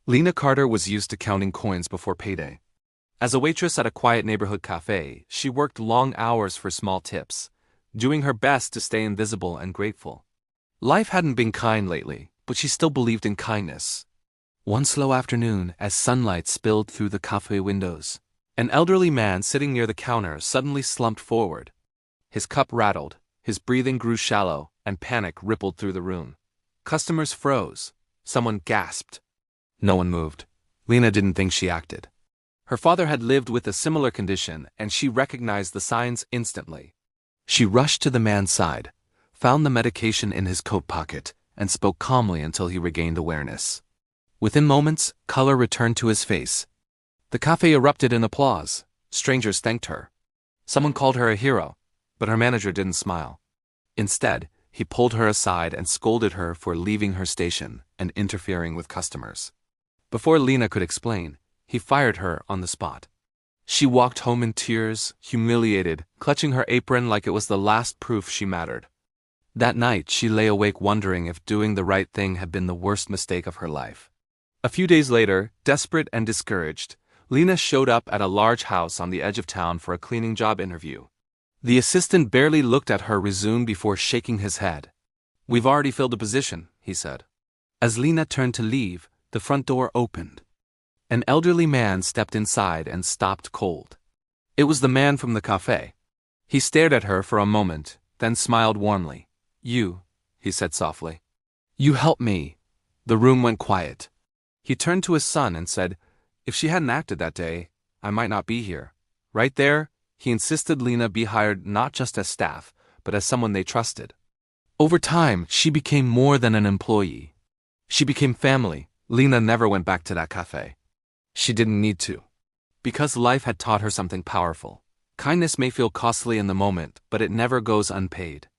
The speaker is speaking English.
Lena Carter was used to counting coins before payday. As a waitress at a quiet neighborhood cafe, she worked long hours for small tips, doing her best to stay invisible and grateful. Life hadn't been kind lately, but she still believed in kindness. One slow afternoon, as sunlight spilled through the cafe windows, an elderly man sitting near the counter suddenly slumped forward. His cup rattled, his breathing grew shallow, and panic rippled through the room. Customers froze. Someone gasped. No one moved. Lena didn't think she acted. Her father had lived with a similar condition, and she recognized the signs instantly. She rushed to the man's side, found the medication in his coat pocket, and spoke calmly until he regained awareness. Within moments, color returned to his face. The cafe erupted in applause. Strangers thanked her. Someone called her a hero, but her manager didn't smile. Instead, he pulled her aside and scolded her for leaving her station and interfering with customers. Before Lena could explain, he fired her on the spot. She walked home in tears, humiliated, clutching her apron like it was the last proof she mattered. That night, she lay awake wondering if doing the right thing had been the worst mistake of her life. A few days later, desperate and discouraged, Lena showed up at a large house on the edge of town for a cleaning job interview. The assistant barely looked at her resume before shaking his head. "We've already filled the position," he said. As Lena turned to leave, the front door opened. An elderly man stepped inside and stopped cold. It was the man from the cafe. He stared at her for a moment, then smiled warmly. "You," he said softly. "You helped me." The room went quiet. He turned to his son and said, "If she hadn't acted that day, I might not be here." Right there, he insisted Lena be hired not just as staff, but as someone they trusted. Over time, she became more than an employee. She became family. Lena never went back to that cafe. She didn't need to. Because life had taught her something powerful. Kindness may feel costly in the moment, but it never goes unpaid.